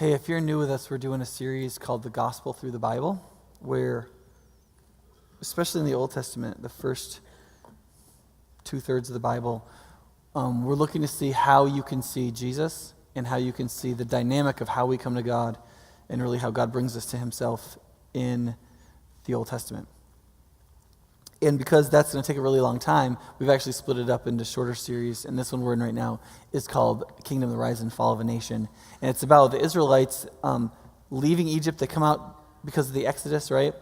Hey, if you're new with us, we're doing a series called The Gospel Through the Bible, where, especially in the Old Testament, the first 2/3 of the Bible, we're looking to see how you can see Jesus and how you can see the dynamic of how we come to God and really how God brings us to himself in the Old Testament. And because that's going to take a really long time, we've actually split it up into shorter series, and this one we're in right now is called Kingdom, the Rise and Fall of a Nation. And it's about the Israelites leaving Egypt. They come out because of the Exodus, right?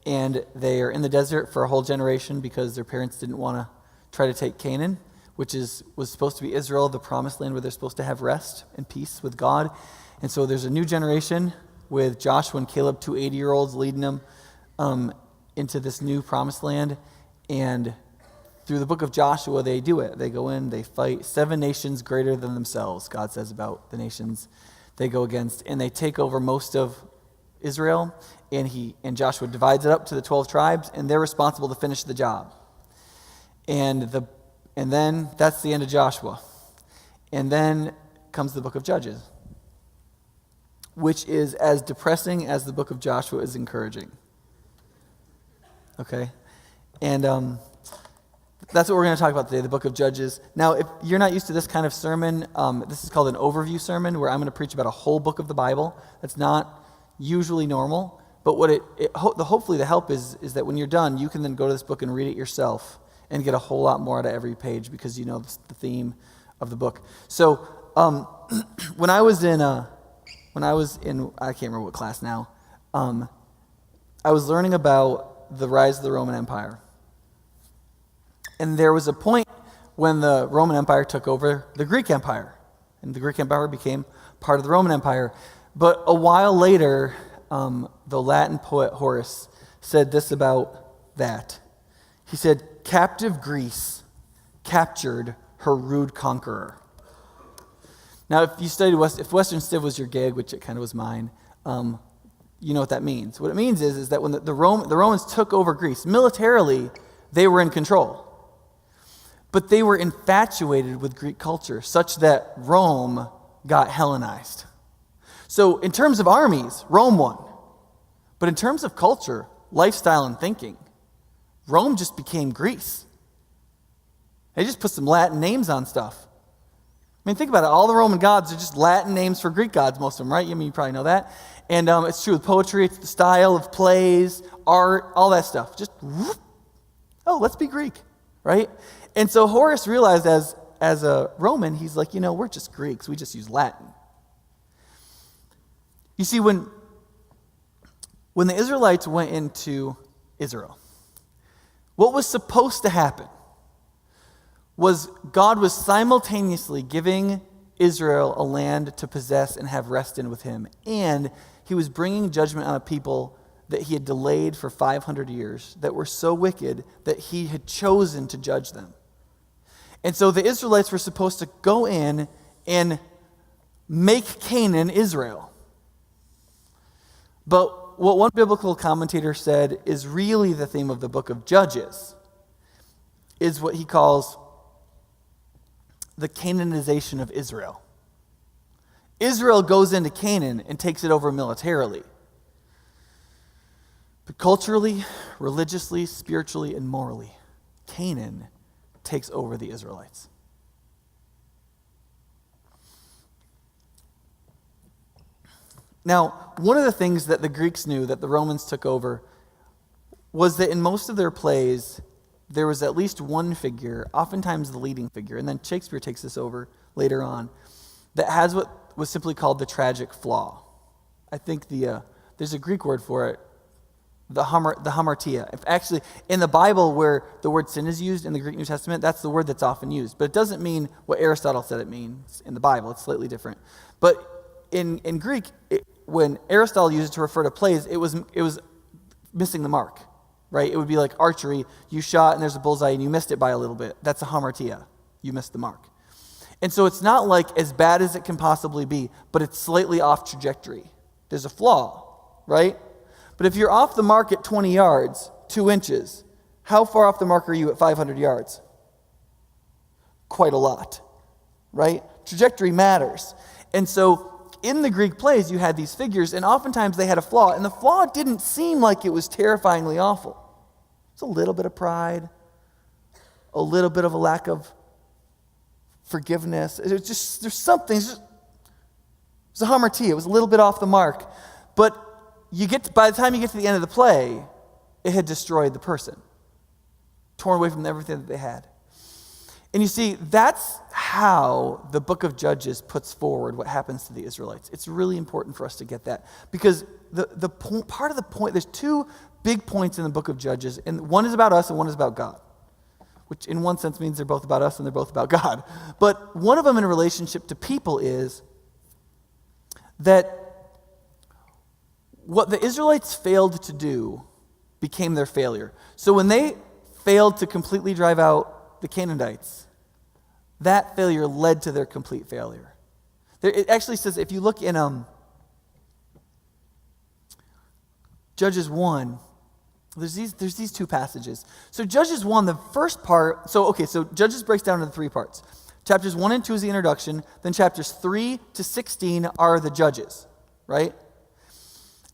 And they are in the desert for a whole generation because their parents didn't want to try to take Canaan, which was supposed to be Israel, the promised land where they're supposed to have rest and peace with God. And so there's a new generation with Joshua and Caleb, two 80-year-olds leading them into this new promised land. And through the book of Joshua, they do it. They go in, they fight 7 nations greater than themselves, God says about the nations they go against. And they take over most of Israel, and Joshua divides it up to the 12 tribes, and they're responsible to finish the job. And then that's the end of Joshua. And then comes the book of Judges, which is as depressing as the book of Joshua is encouraging. Okay? And that's what we're going to talk about today, the book of Judges. Now, if you're not used to this kind of sermon, this is called an overview sermon, where I'm going to preach about a whole book of the Bible. That's not usually normal. But what hopefully the help is that when you're done, you can then go to this book and read it yourself and get a whole lot more out of every page because you know the theme of the book. So when I was in I can't remember what class now, I was learning about the rise of the Roman Empire. And there was a point when the Roman Empire took over the Greek Empire, and the Greek Empire became part of the Roman Empire. But a while later, the Latin poet Horace said this about that. He said, "Captive Greece captured her rude conqueror." Now, if you studied if Western Civ was your gig, which it kind of was mine, you know what that means. What it means is that when the Romans took over Greece, militarily, they were in control. But they were infatuated with Greek culture, such that Rome got Hellenized. So in terms of armies, Rome won. But in terms of culture, lifestyle, and thinking, Rome just became Greece. They just put some Latin names on stuff. I mean, think about it. All the Roman gods are just Latin names for Greek gods, most of them, right? I mean, you probably know that. And it's true with poetry. It's the style of plays, art, all that stuff. Just, let's be Greek, right? And so Horace realized as a Roman, he's like, we're just Greeks. We just use Latin. You see, when the Israelites went into Israel, what was supposed to happen was God was simultaneously giving Israel a land to possess and have rest in with him. And he was bringing judgment on a people that he had delayed for 500 years that were so wicked that he had chosen to judge them. And so the Israelites were supposed to go in and make Canaan Israel. But what one biblical commentator said is really the theme of the book of Judges is what he calls the Canaanization of Israel. Israel goes into Canaan and takes it over militarily. But culturally, religiously, spiritually, and morally, Canaan takes over the Israelites. Now, one of the things that the Greeks knew that the Romans took over was that in most of their plays, there was at least one figure, oftentimes the leading figure, and then Shakespeare takes this over later on, that has what was simply called the tragic flaw. I think there's a Greek word for it, the hamartia. If actually, in the Bible where the word sin is used in the Greek New Testament, that's the word that's often used. But it doesn't mean what Aristotle said it means in the Bible. It's slightly different. But in Greek, when Aristotle used it to refer to plays, it was missing the mark. Right? It would be like archery. You shot and there's a bullseye and you missed it by a little bit. That's a hamartia. You missed the mark. And so it's not like as bad as it can possibly be, but it's slightly off trajectory. There's a flaw, right? But if you're off the mark at 20 yards, 2 inches, how far off the mark are you at 500 yards? Quite a lot, right? Trajectory matters. And so in the Greek plays, you had these figures, and oftentimes they had a flaw, and the flaw didn't seem like it was terrifyingly awful. It's a little bit of pride, a little bit of a lack of forgiveness. It was just, there's something, it was a hamartia. It was a little bit off the mark. But by the time you get to the end of the play, it had destroyed the person, torn away from everything that they had. And you see, that's how the book of Judges puts forward what happens to the Israelites. It's really important for us to get that. Because part of the point, there's two big points in the book of Judges, and one is about us and one is about God, which in one sense means they're both about us and they're both about God. But one of them in relationship to people is that what the Israelites failed to do became their failure. So when they failed to completely drive out the Canaanites, that failure led to their complete failure. It actually says, if you look in Judges 1, there's these two passages. So Judges 1, the first part, so Judges breaks down into three parts. Chapters 1 and 2 is the introduction, then chapters 3 to 16 are the judges, right?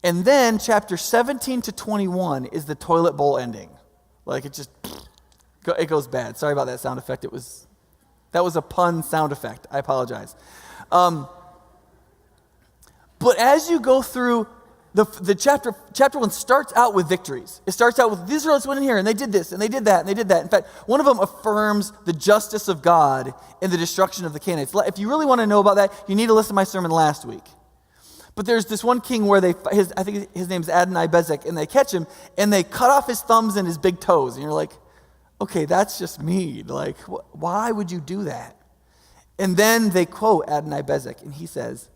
And then chapter 17 to 21 is the toilet bowl ending. Like it goes bad. Sorry about that sound effect. That was a pun sound effect. I apologize. But as you go through the chapter 1 starts out with victories. It starts out with the Israelites went in here and they did this and they did that and they did that. In fact, one of them affirms the justice of God in the destruction of the Canaanites. If you really want to know about that, you need to listen to my sermon last week. But there's this one king where I think his name's Adonai-Bezek, and they catch him and they cut off his thumbs and his big toes. And you're like, okay, that's just mean. Like, why would you do that? And then they quote Adonai-Bezek, and he says,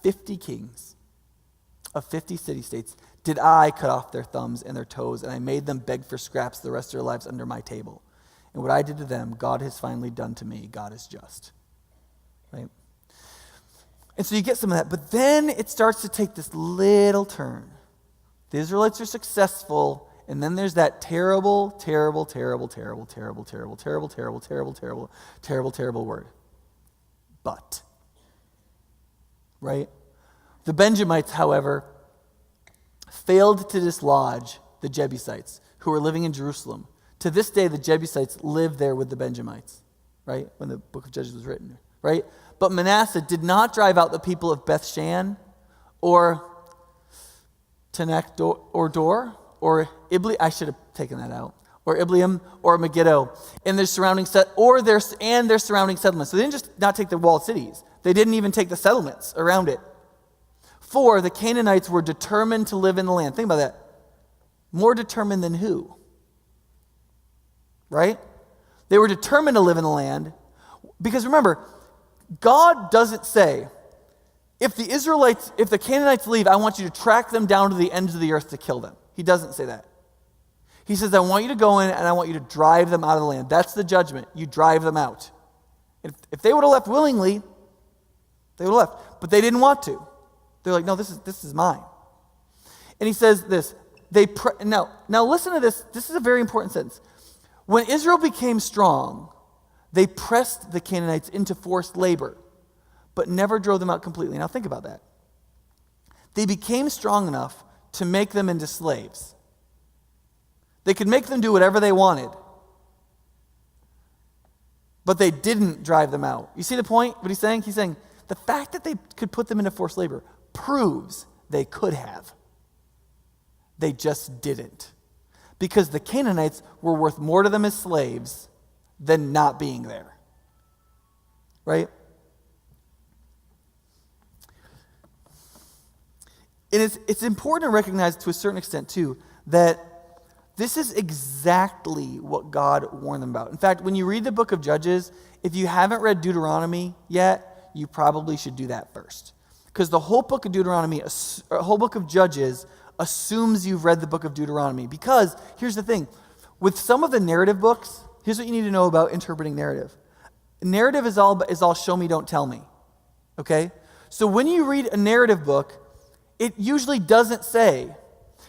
50 kings of 50 city-states did I cut off their thumbs and their toes, and I made them beg for scraps the rest of their lives under my table. And what I did to them, God has finally done to me. God is just. Right? And so you get some of that, but then it starts to take this little turn. The Israelites are successful, and then there's that terrible, terrible, terrible, terrible, terrible, terrible, terrible, terrible, terrible, terrible, terrible, terrible word. But. Right? The Benjamites, however, failed to dislodge the Jebusites who were living in Jerusalem. To this day, the Jebusites live there with the Benjamites, right? When the book of Judges was written, right? But Manasseh did not drive out the people of Beth-Shan or Tanakh or Dor or Ibli. I should have taken that out. Or Ibleam or Megiddo and their surrounding their surrounding settlements. So they didn't just not take the walled cities. They didn't even take the settlements around it. For the Canaanites were determined to live in the land. Think about that. More determined than who? Right? They were determined to live in the land. Because remember, God doesn't say, if the Canaanites leave, I want you to track them down to the ends of the earth to kill them. He doesn't say that. He says, I want you to go in and I want you to drive them out of the land. That's the judgment. You drive them out. If they would have left willingly, they would have left. But they didn't want to. They're like, no, this is mine. And he says this. Now listen to this. This is a very important sentence. When Israel became strong, they pressed the Canaanites into forced labor, but never drove them out completely. Now think about that. They became strong enough to make them into slaves. They could make them do whatever they wanted, but they didn't drive them out. You see the point, what he's saying? He's saying the fact that they could put them into forced labor proves they could have. They just didn't. Because the Canaanites were worth more to them as slaves than not being there. Right? And it's important to recognize to a certain extent, too, that this is exactly what God warned them about. In fact, when you read the book of Judges, if you haven't read Deuteronomy yet, you probably should do that first. Because the whole book of Deuteronomy, or whole book of Judges, assumes you've read the book of Deuteronomy. Because, here's the thing, with some of the narrative books, here's what you need to know about interpreting narrative. Narrative is all show me, don't tell me. Okay? So when you read a narrative book, it usually doesn't say,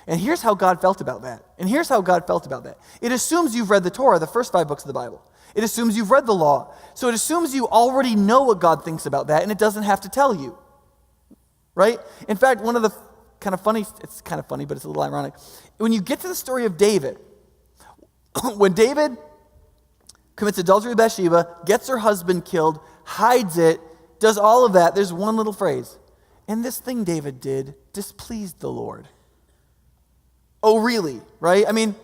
and here's how God felt about that. And here's how God felt about that. It assumes you've read the Torah, the first 5 books of the Bible. It assumes you've read the law. So it assumes you already know what God thinks about that, and it doesn't have to tell you. Right? In fact, one of the it's kind of funny, but it's a little ironic. When you get to the story of David, when David commits adultery with Bathsheba, gets her husband killed, hides it, does all of that, there's one little phrase. And this thing David did displeased the Lord. Oh, really? Right? I mean,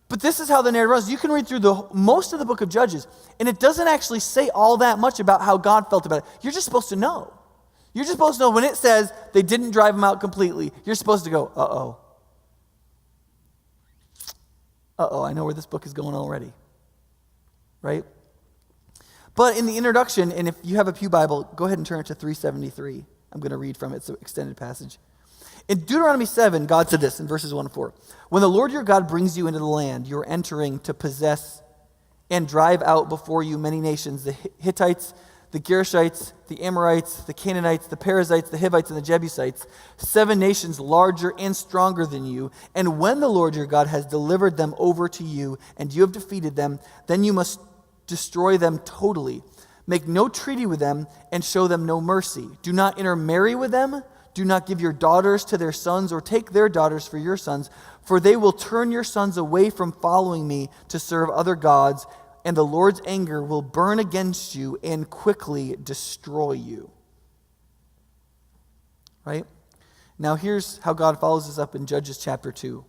but this is how the narrative runs. You can read through most of the book of Judges, and it doesn't actually say all that much about how God felt about it. You're just supposed to know. You're just supposed to know when it says they didn't drive him out completely, you're supposed to go, uh-oh. Uh-oh, I know where this book is going already. Right? But in the introduction, and if you have a Pew Bible, go ahead and turn it to 373. I'm going to read from it. It's an extended passage. In Deuteronomy 7, God said this in verses 1 and 4. When the Lord your God brings you into the land you're entering to possess and drive out before you many nations, the Hittites, the Girgashites, the Amorites, the Canaanites, the Perizzites, the Hivites, and the Jebusites, 7 nations larger and stronger than you. And when the Lord your God has delivered them over to you and you have defeated them, then you must destroy them totally. Make no treaty with them and show them no mercy. Do not intermarry with them. Do not give your daughters to their sons or take their daughters for your sons, for they will turn your sons away from following me to serve other gods, and the Lord's anger will burn against you and quickly destroy you. Right? Now here's how God follows this up in Judges chapter 2.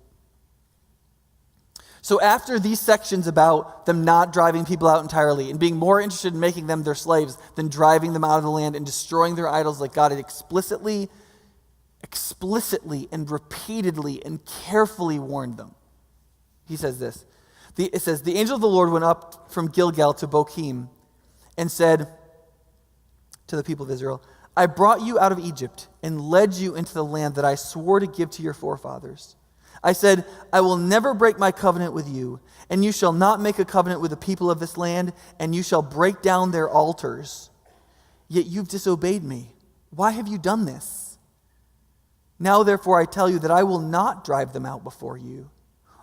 So after these sections about them not driving people out entirely and being more interested in making them their slaves than driving them out of the land and destroying their idols like God had explicitly and repeatedly and carefully warned them, he says this. It says, the angel of the Lord went up from Gilgal to Bochim and said to the people of Israel, I brought you out of Egypt and led you into the land that I swore to give to your forefathers. I said, I will never break my covenant with you, and you shall not make a covenant with the people of this land, and you shall break down their altars. Yet you've disobeyed me. Why have you done this? Now therefore I tell you that I will not drive them out before you.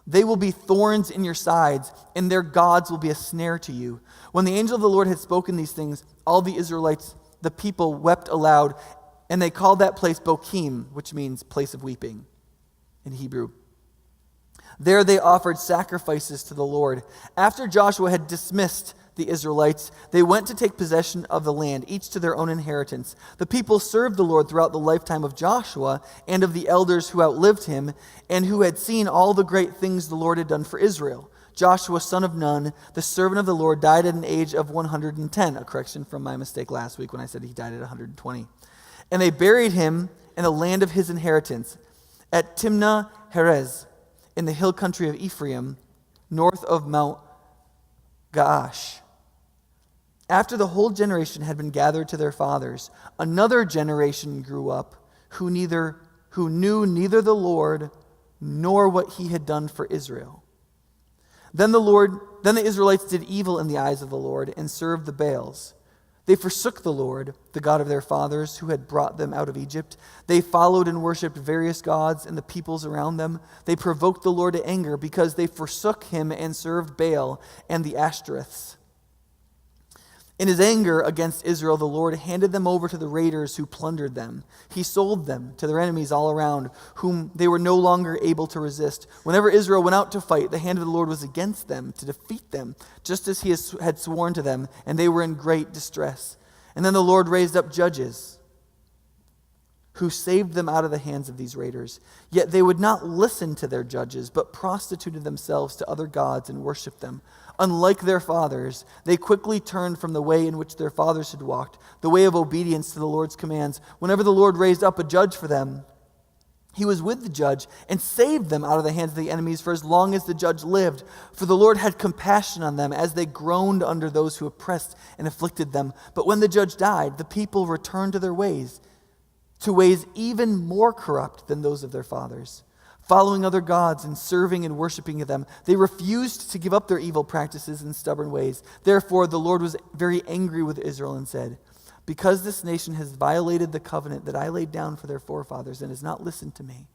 They will be thorns in your sides, and their gods will be a snare to you. When the angel of the Lord had spoken these things, all the Israelites, the people, wept aloud, and they called that place Bochim, which means place of weeping in Hebrew. There they offered sacrifices to the Lord. After Joshua had dismissed the Israelites, they went to take possession of the land, each to their own inheritance. The people served the Lord throughout the lifetime of Joshua and of the elders who outlived him and who had seen all the great things the Lord had done for Israel. Joshua, son of Nun, the servant of the Lord, died at an age of 110. A correction from my mistake last week when I said he died at 120. And they buried him in the land of his inheritance at Timnah Herez in the hill country of Ephraim, north of Mount Gaash. After the whole generation had been gathered to their fathers, another generation grew up who knew neither the Lord nor what he had done for Israel. Then the Israelites did evil in the eyes of the Lord and served the Baals. They forsook the Lord, the God of their fathers, who had brought them out of Egypt. They followed and worshipped various gods and the peoples around them. They provoked the Lord to anger because they forsook him and served Baal and the Ashtoreths. In his anger against Israel, the Lord handed them over to the raiders who plundered them. He sold them to their enemies all around, whom they were no longer able to resist. Whenever Israel went out to fight, the hand of the Lord was against them to defeat them, just as he had sworn to them, and they were in great distress. And then the Lord raised up judges who saved them out of the hands of these raiders. Yet they would not listen to their judges, but prostituted themselves to other gods and worshipped them. Unlike their fathers, they quickly turned from the way in which their fathers had walked, the way of obedience to the Lord's commands. Whenever the Lord raised up a judge for them, he was with the judge and saved them out of the hands of the enemies for as long as the judge lived. For the Lord had compassion on them as they groaned under those who oppressed and afflicted them. But when the judge died, the people returned to their ways, to ways even more corrupt than those of their fathers, following other gods and serving and worshiping them. They refused to give up their evil practices and stubborn ways. Therefore, the Lord was very angry with Israel and said, because this nation has violated the covenant that I laid down for their forefathers and has not listened to me,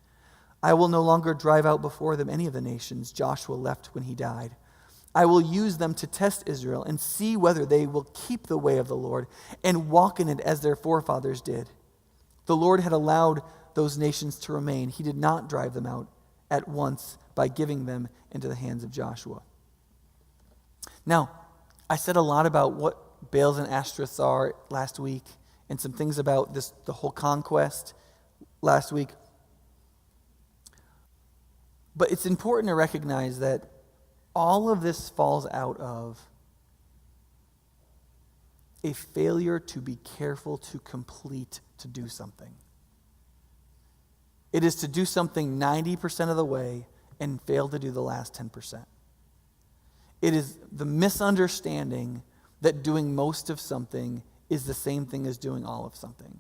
I will no longer drive out before them any of the nations Joshua left when he died. I will use them to test Israel and see whether they will keep the way of the Lord and walk in it as their forefathers did. The Lord had allowed those nations to remain. He did not drive them out at once by giving them into the hands of Joshua. Now, I said a lot about what Baals and Ashtoreths are last week and some things about the whole conquest last week. But it's important to recognize that all of this falls out of a failure to be careful to complete to do something. It is to do something 90% of the way and fail to do the last 10%. It is the misunderstanding that doing most of something is the same thing as doing all of something.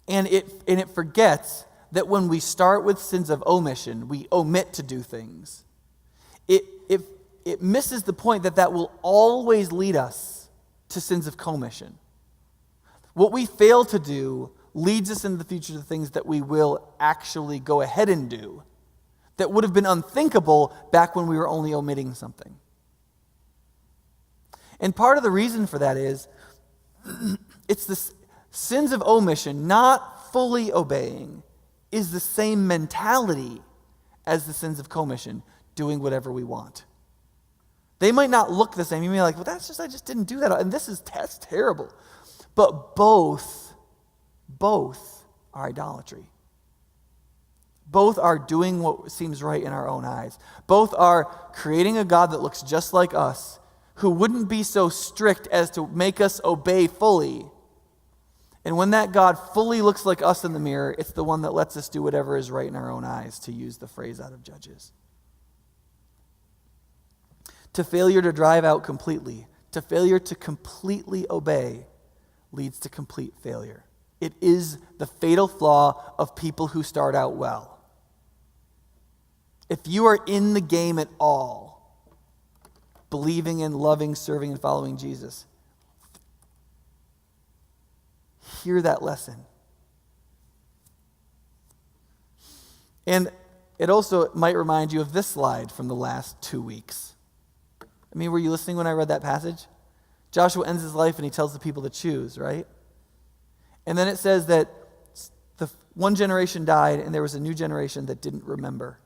And it forgets that when we start with sins of omission, we omit to do things. It misses the point that will always lead us to sins of commission. What we fail to do leads us in the future to things that we will actually go ahead and do that would have been unthinkable back when we were only omitting something. And part of the reason for that is it's the sins of omission, not fully obeying, is the same mentality as the sins of commission, doing whatever we want. They might not look the same. You may be like, well, I just didn't do that. And that's terrible. But both are idolatry. Both are doing what seems right in our own eyes. Both are creating a God that looks just like us, who wouldn't be so strict as to make us obey fully. And when that God fully looks like us in the mirror, it's the one that lets us do whatever is right in our own eyes, to use the phrase out of Judges. To failure to drive out completely, to failure to completely obey, leads to complete failure. It is the fatal flaw of people who start out well. If you are in the game at all, believing in, loving, serving, and following Jesus, hear that lesson. And it also might remind you of this slide from the last 2 weeks. I mean, were you listening when I read that passage? Joshua ends his life and he tells the people to choose, right? And then it says that the one generation died and there was a new generation that didn't remember.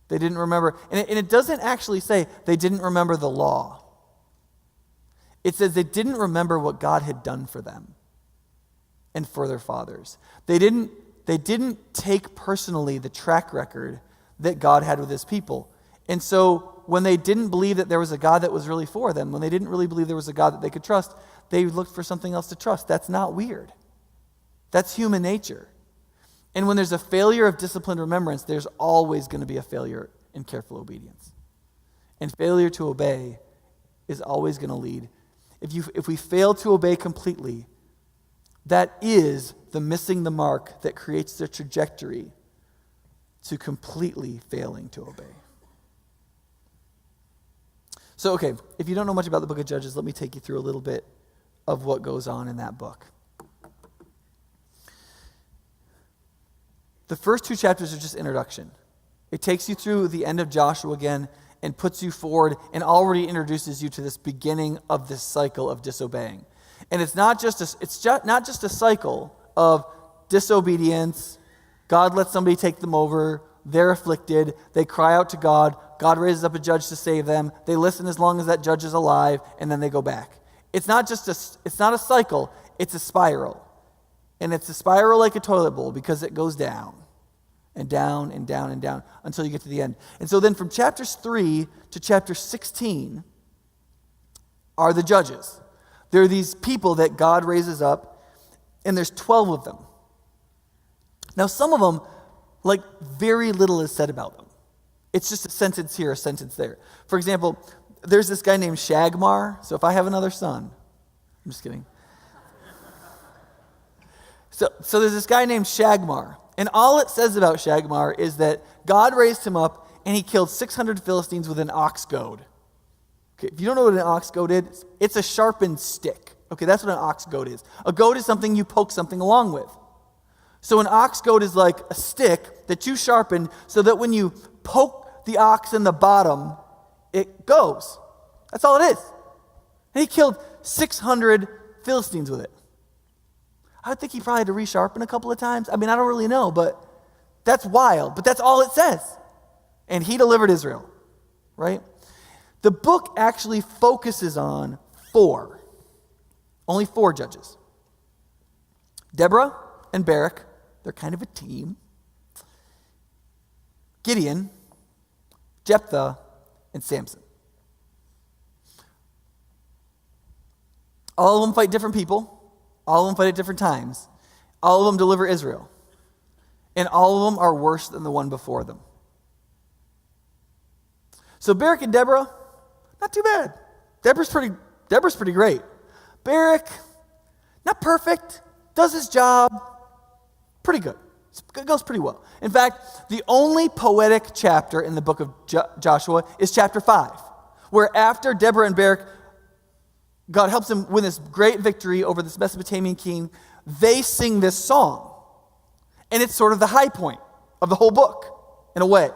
They didn't remember. And it doesn't actually say they didn't remember the law. It says they didn't remember what God had done for them and for their fathers. They didn't take personally the track record that God had with his people. And so when they didn't believe that there was a God that was really for them, when they didn't really believe there was a God that they could trust, they looked for something else to trust. That's not weird. That's human nature. And when there's a failure of disciplined remembrance, there's always going to be a failure in careful obedience. And failure to obey is always going to lead. If we fail to obey completely, that is the missing the mark that creates the trajectory to completely failing to obey. So, okay, if you don't know much about the book of Judges, let me take you through a little bit of what goes on in that book. The first 2 chapters are just introduction. It takes you through the end of Joshua again and puts you forward and already introduces you to this beginning of this cycle of disobeying. And it's not just a cycle of disobedience. God lets somebody take them over. They're afflicted. They cry out to God. God raises up a judge to save them. They listen as long as that judge is alive, and then they go back. It's not a cycle. It's a spiral. And it's a spiral like a toilet bowl because it goes down and down and down and down until you get to the end. And so then from chapters 3 to chapter 16 are the judges. There are these people that God raises up, and there's 12 of them. Now some of them, very little is said about them. It's just a sentence here, a sentence there. For example, there's this guy named Shagmar. So if I have another son, I'm just kidding. So there's this guy named Shagmar, and all it says about Shagmar is that God raised him up, and he killed 600 Philistines with an ox goad. Okay, if you don't know what an ox goad is, it's a sharpened stick. Okay, that's what an ox goad is. A goad is something you poke something along with. So an ox goad is like a stick, that you sharpened so that when you poke the ox in the bottom, it goes. That's all it is. And he killed 600 Philistines with it. I would think he probably had to resharpen a couple of times. I mean, I don't really know, but that's wild. But that's all it says. And he delivered Israel, right? The book actually focuses on only four judges. Deborah and Barak, they're kind of a team. Gideon, Jephthah, and Samson. All of them fight different people. All of them fight at different times. All of them deliver Israel. And all of them are worse than the one before them. So Barak and Deborah, not too bad. Deborah's pretty great. Barak, not perfect, does his job, pretty good. It goes pretty well. In fact, the only poetic chapter in the book of Joshua is chapter 5, where after Deborah and Barak, God helps them win this great victory over this Mesopotamian king, they sing this song. And it's sort of the high point of the whole book, in a way.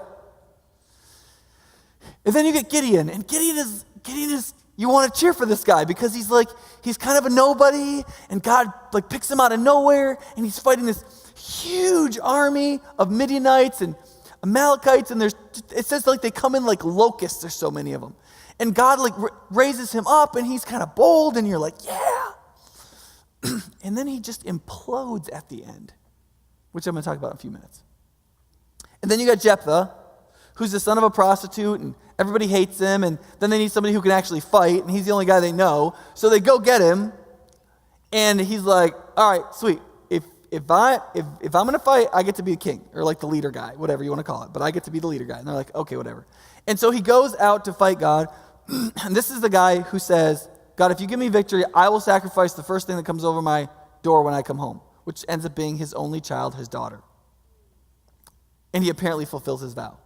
And then you get Gideon, and Gideon is you want to cheer for this guy because he's kind of a nobody, and God picks him out of nowhere, and he's fighting this huge army of Midianites and Amalekites, and it says they come in like locusts. There's so many of them, and God raises him up, and he's kind of bold, and you're like, yeah. And then he just implodes at the end, which I'm going to talk about in a few minutes. And then you got Jephthah, who's the son of a prostitute, and everybody hates him, and then they need somebody who can actually fight, and he's the only guy they know. So they go get him, and he's like, all right, sweet. If I'm going to fight, I get to be the king, or the leader guy, whatever you want to call it, but I get to be the leader guy. And they're like, okay, whatever. And so he goes out to fight God, and this is the guy who says, God, if you give me victory, I will sacrifice the first thing that comes over my door when I come home, which ends up being his only child, his daughter. And he apparently fulfills his vow.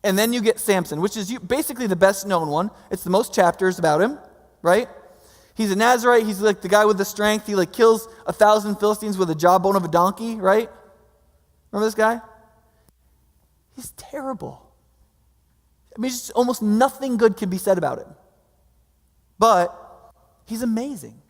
And then you get Samson, which is basically the best known one. It's the most chapters about him, right? He's a Nazarite. He's the guy with the strength. He kills 1,000 Philistines with a jawbone of a donkey, right? Remember this guy? He's terrible. I mean, just almost nothing good can be said about him. But he's amazing.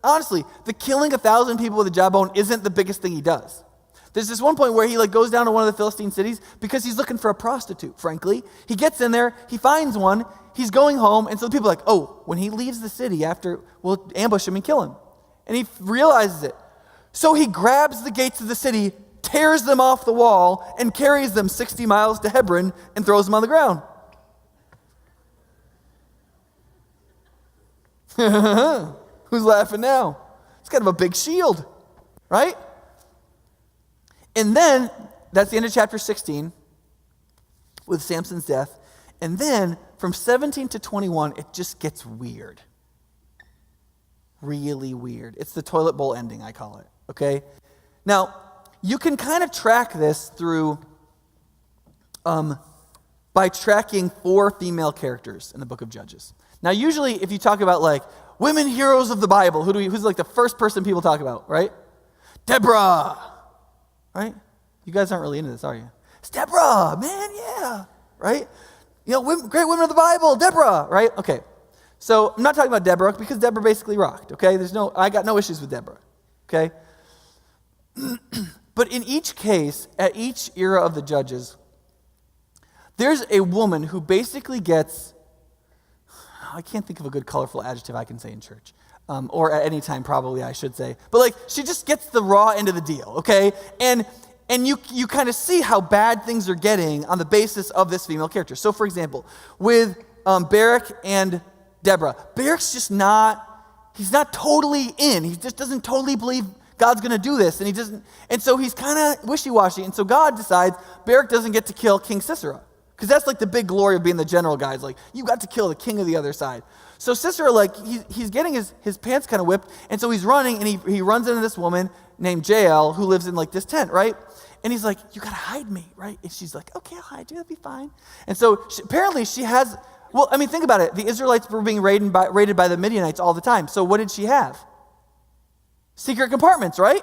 Honestly, the killing 1,000 people with a jawbone isn't the biggest thing he does. There's this one point where he goes down to one of the Philistine cities because he's looking for a prostitute, frankly. He gets in there, he finds one, he's going home, and so the people are like, oh, when he leaves the city we'll ambush him and kill him. And he realizes it. So he grabs the gates of the city, tears them off the wall, and carries them 60 miles to Hebron and throws them on the ground. Who's laughing now? It's kind of a big shield, right? And then, that's the end of chapter 16 with Samson's death. And then, from 17 to 21, it just gets weird. Really weird. It's the toilet bowl ending, I call it, okay? Now, you can kind of track this through, by tracking 4 female characters in the book of Judges. Now, usually, if you talk about, women heroes of the Bible, who's the first person people talk about, right? Deborah! Right? You guys aren't really into this, are you? It's Deborah, man, yeah. Right? Great women of the Bible, Deborah, right? Okay. So I'm not talking about Deborah because Deborah basically rocked, okay? I got no issues with Deborah, okay? But in each case, at each era of the judges, there's a woman who basically gets, I can't think of a good colorful adjective I can say in church. Or at any time, probably, I should say. But, she just gets the raw end of the deal, okay? And you kind of see how bad things are getting on the basis of this female character. So, for example, with Barak and Deborah, Barak's just he's not totally in. He just doesn't totally believe God's going to do this. And so he's kind of wishy-washy. And so God decides Barak doesn't get to kill King Sisera. Because that's the big glory of being the general guy. It's you got to kill the king of the other side. So Sisera, he's getting his pants kind of whipped, and so he's running, and he runs into this woman named Jael who lives in this tent, right? And he's like, you got to hide me, right? And she's like, okay, I'll hide you, that'll be fine. And so apparently she has, think about it. The Israelites were being raided by the Midianites all the time. So what did she have? Secret compartments, right?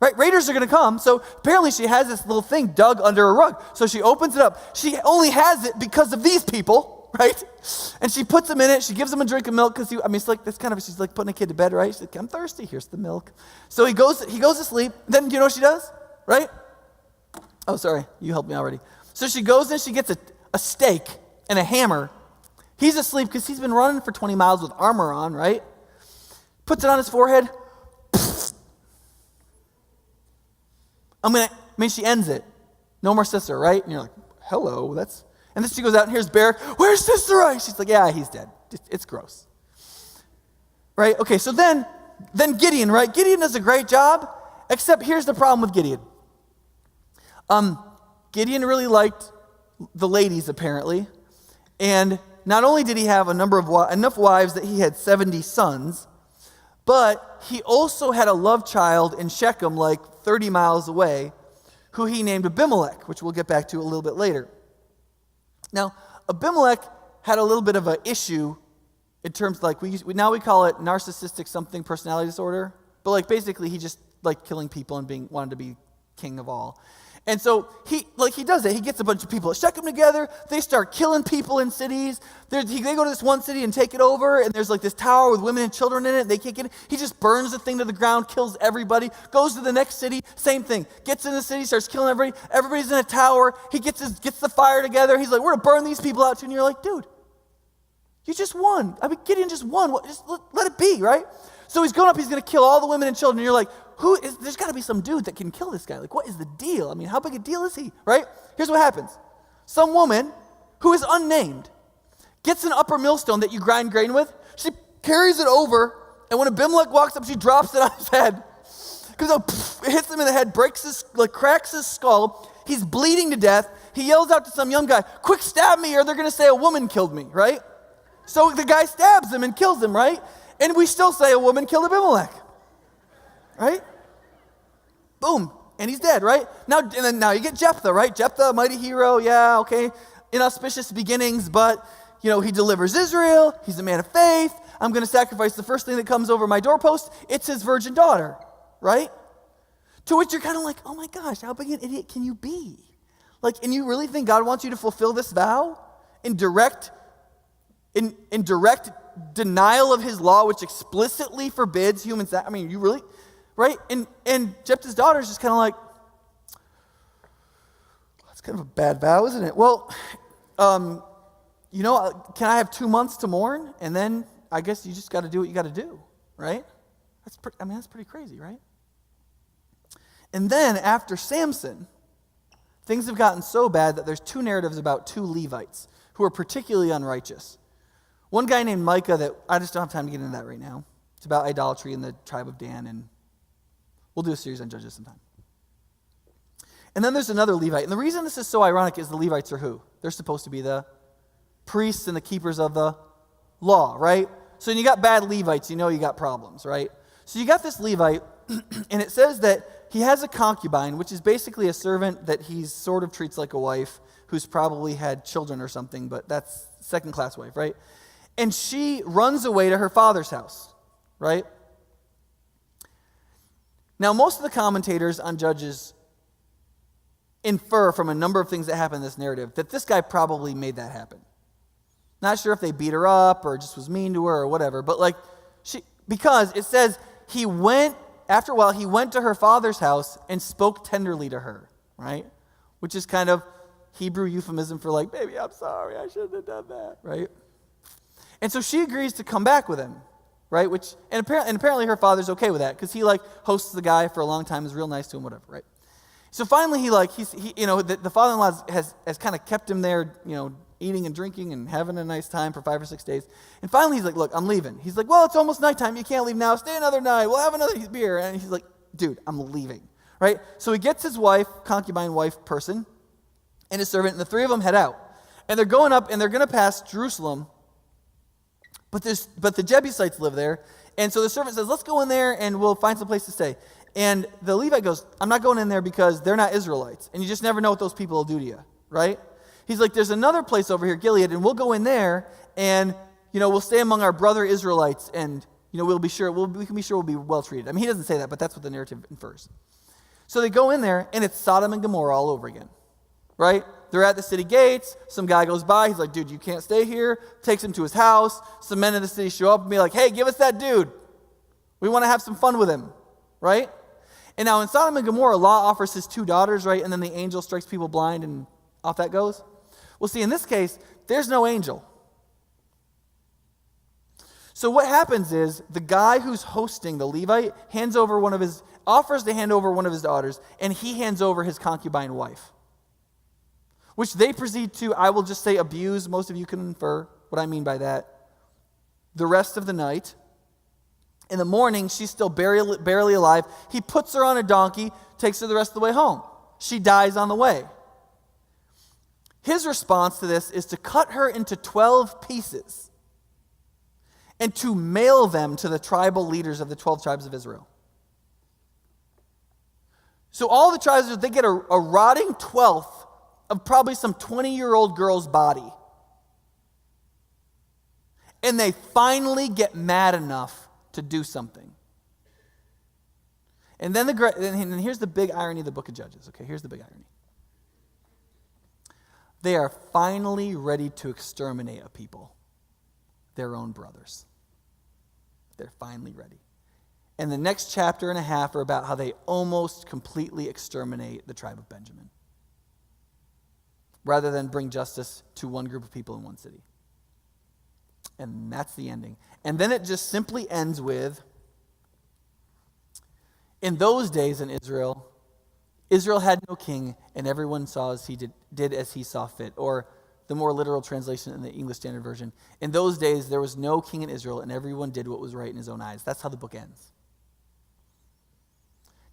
Right? Raiders are going to come. So apparently she has this little thing dug under her rug. So she opens it up. She only has it because of these people, right? And she puts them in it. She gives them a drink of milk because it's like this kind of, she's like putting a kid to bed, right? She's like, I'm thirsty. Here's the milk. So he goes to sleep. Then you know what she does, right? Oh, sorry. You helped me already. So she goes and she gets a stake and a hammer. He's asleep because he's been running for 20 miles with armor on, right? Puts it on his forehead. She ends it. No more sister, right? And you're like, hello, and then she goes out and here's Barak. Where's Sister Rai? She's like, yeah, he's dead. It's gross. Right? Okay, so then Gideon, right? Gideon does a great job, except here's the problem with Gideon. Gideon really liked the ladies, apparently. And not only did he have enough wives that he had 70 sons, but he also had a love child in Shechem, like 30 miles away, who he named Abimelech, which we'll get back to a little bit later. Now, Abimelech had a little bit of an issue in terms of, like, we call it narcissistic something personality disorder, but like basically he just liked killing people and wanted to be king of all. And so he does that. He gets a bunch of people at Shechem together. They start killing people in cities. They go to this one city and take it over, and there's like this tower with women and children in it. They can't get it. He just burns the thing to the ground, kills everybody, goes to the next city, same thing. Gets in the city, starts killing everybody. Everybody's in a tower. He gets the fire together. He's like, we're going to burn these people out too. And you're like, dude, you just won. Gideon just won. Just let it be, right? So he's going up, he's going to kill all the women and children. And you're like, there's got to be some dude that can kill this guy. Like, what is the deal? How big a deal is he, right? Here's what happens. Some woman who is unnamed gets an upper millstone that you grind grain with. She carries it over, and when Abimelech walks up, she drops it on his head. It hits him in the head, cracks his skull. He's bleeding to death. He yells out to some young guy, quick, stab me, or they're going to say a woman killed me, right? So the guy stabs him and kills him, right? And we still say a woman killed Abimelech. Right? Boom. And he's dead, right? Now you get Jephthah, right? Jephthah, mighty hero, yeah, okay. Inauspicious beginnings, but, he delivers Israel. He's a man of faith. I'm going to sacrifice the first thing that comes over my doorpost. It's his virgin daughter, right? To which you're kind of like, oh my gosh, how big an idiot can you be? And you really think God wants you to fulfill this vow in direct denial of his law, which explicitly forbids human sex? You really... Right? And Jephthah's daughter is just kind of like, that's kind of a bad vow, isn't it? Well, can I have 2 months to mourn? And then I guess you just got to do what you got to do, right? That's pretty crazy, right? And then after Samson, things have gotten so bad that there's 2 narratives about 2 Levites who are particularly unrighteous. One guy named Micah that I just don't have time to get into that right now. It's about idolatry in the tribe of Dan, and we'll do a series on Judges sometime. And then there's another Levite. And the reason this is so ironic is the Levites are who? They're supposed to be the priests and the keepers of the law, right? So when you got bad Levites, you got problems, right? So you got this Levite, and it says that he has a concubine, which is basically a servant that he sort of treats like a wife, who's probably had children or something, but that's second-class wife, right? And she runs away to her father's house, right? Now, most of the commentators on Judges infer from a number of things that happen in this narrative that this guy probably made that happen. Not sure if they beat her up or just was mean to her or whatever, but because it says after a while, he went to her father's house and spoke tenderly to her, right? Which is kind of Hebrew euphemism for baby, I'm sorry, I shouldn't have done that, right? And so she agrees to come back with him. Right, and apparently her father's okay with that because he hosts the guy for a long time, is real nice to him, whatever, right? So finally the father-in-law has kind of kept him there, eating and drinking and having a nice time for 5 or 6 days. And finally he's like, look, I'm leaving. He's like, well, it's almost nighttime. You can't leave now. Stay another night. We'll have another beer. And he's like, dude, I'm leaving, right? So he gets his concubine wife person, and his servant, and the 3 of them head out. And they're going up, and they're going to pass Jerusalem. But the Jebusites live there, and so the servant says, let's go in there and we'll find some place to stay. And the Levite goes, I'm not going in there because they're not Israelites, and you just never know what those people will do to you, right? He's like, there's another place over here, Gilead, and we'll go in there, and we'll stay among our brother Israelites, and we can be sure we'll be well treated. He doesn't say that, but that's what the narrative infers. So they go in there, and it's Sodom and Gomorrah all over again, right? They're at the city gates. Some guy goes by. He's like, dude, you can't stay here. Takes him to his house. Some men in the city show up and be like, hey, give us that dude. We want to have some fun with him, right? And now in Sodom and Gomorrah, Lot offers his 2 daughters, right? And then the angel strikes people blind, and off that goes. Well, see, in this case, there's no angel. So what happens is the guy who's hosting, the Levite, offers to hand over one of his daughters, and he hands over his concubine wife, which they proceed to, I will just say, abuse. Most of you can infer what I mean by that. The rest of the night. In the morning, she's still barely alive. He puts her on a donkey, takes her the rest of the way home. She dies on the way. His response to this is to cut her into 12 pieces and to mail them to the tribal leaders of the 12 tribes of Israel. So all the tribes, they get a rotting 12th of probably some 20-year-old girl's body. And they finally get mad enough to do something. And then here's the big irony of the book of Judges. Okay, here's the big irony. They are finally ready to exterminate a people, their own brothers. They're finally ready. And the next chapter and a half are about how they almost completely exterminate the tribe of Benjamin, rather than bring justice to one group of people in one city. And that's the ending. And then it just simply ends with, in those days in Israel, Israel had no king, and everyone did as he saw fit. Or the more literal translation in the English Standard Version, in those days there was no king in Israel, and everyone did what was right in his own eyes. That's how the book ends.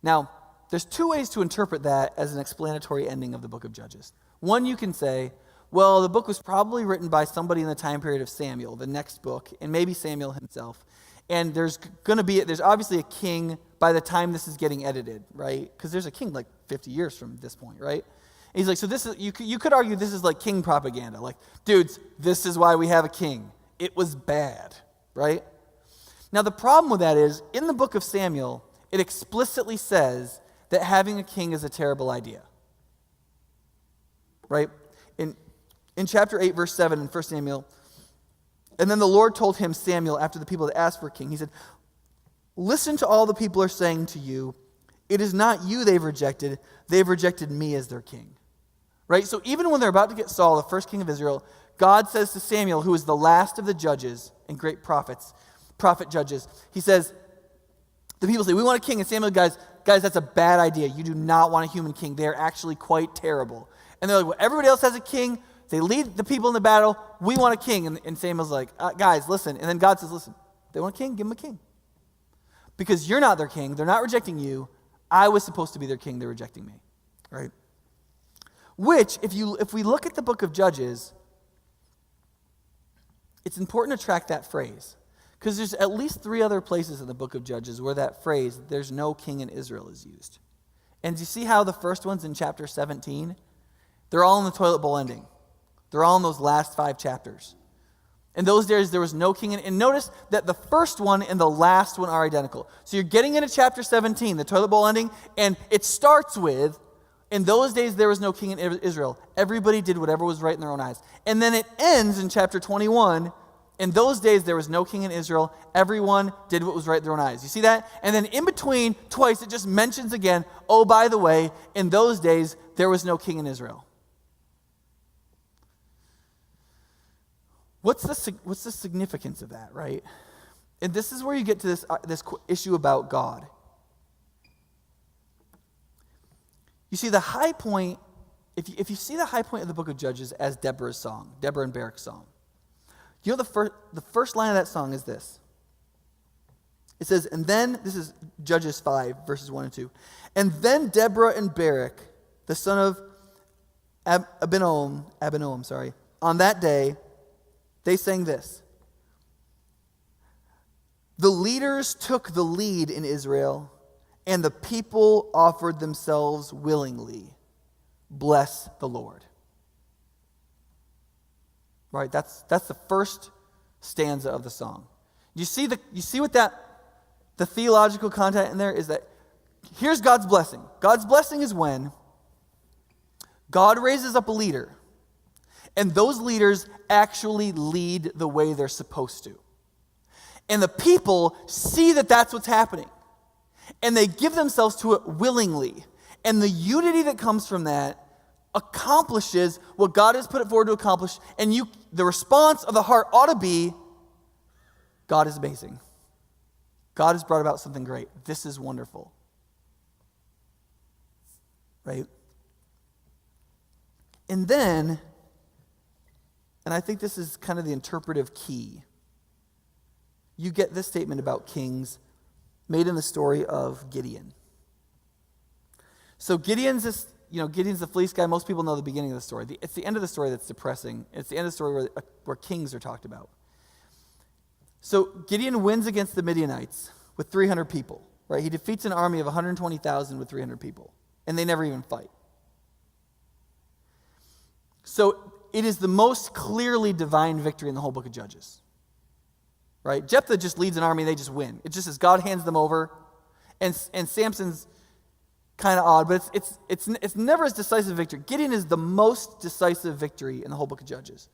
Now, there's 2 ways to interpret that as an explanatory ending of the book of Judges. One, you can say, well, the book was probably written by somebody in the time period of Samuel, the next book, and maybe Samuel himself. And there's obviously a king by the time this is getting edited, right? Because there's a king like 50 years from this point, right? And he's like, so this is, you could argue this is like king propaganda. Like, dudes, this is why we have a king. It was bad, right? Now, the problem with that is, in the book of Samuel, it explicitly says that having a king is a terrible idea, right? In chapter 8, verse 7 in 1 Samuel, and then the Lord told him, Samuel, after the people had asked for a king, he said, listen to all the people are saying to you. It is not you they've rejected me as their king. Right? So even when they're about to get Saul, the first king of Israel, God says to Samuel, who is the last of the judges and great prophet judges, he says, the people say, we want a king. And Samuel, guys, that's a bad idea. You do not want a human king. They are actually quite terrible. And they're like, well, everybody else has a king. They lead the people in the battle. We want a king. And Samuel's like, guys, listen. And then God says, listen, they want a king, give them a king. Because you're not their king. They're not rejecting you. I was supposed to be their king. They're rejecting me. Right? Which, if we look at the book of Judges, it's important to track that phrase. Because there's at least 3 other places in the book of Judges where that phrase, there's no king in Israel, is used. And do you see how the first one's in chapter 17? They're all in the toilet bowl ending. They're all in those last 5 chapters. In those days, there was no king. And notice that the first one and the last one are identical. So you're getting into chapter 17, the toilet bowl ending, and it starts with, in those days, there was no king in Israel. Everybody did whatever was right in their own eyes. And then it ends in chapter 21. In those days, there was no king in Israel. Everyone did what was right in their own eyes. You see that? And then in between, twice, it just mentions again, oh, by the way, in those days, there was no king in Israel. What's the significance of that, right? And this is where you get to this issue about God. You see the high point, if you see the high point of the book of Judges as Deborah and Barak's song, you know the first line of that song is this. It says, and then, this is Judges 5, verses 1 and 2. And then Deborah and Barak, the son of Abinoam, on that day, they sang this. The leaders took the lead in Israel, and the people offered themselves willingly. Bless the Lord. Right? That's the first stanza of the song. You see what the theological content in there is, that here's God's blessing. God's blessing is when God raises up a leader, and those leaders actually lead the way they're supposed to. And the people see that that's what's happening. And they give themselves to it willingly. And the unity that comes from that accomplishes what God has put it forward to accomplish. And the response of the heart ought to be, God is amazing. God has brought about something great. This is wonderful. Right? And then, and I think this is kind of the interpretive key, you get this statement about kings made in the story of Gideon. So Gideon's the fleece guy. Most people know the beginning of the story. It's the end of the story that's depressing. It's the end of the story where kings are talked about. So Gideon wins against the Midianites with 300 people, right? He defeats an army of 120,000 with 300 people, and they never even fight. So it is the most clearly divine victory in the whole book of Judges. Right? Jephthah just leads an army and they just win. It just says God hands them over. And Samson's kind of odd, but it's never as decisive victory. Gideon is the most decisive victory in the whole book of Judges.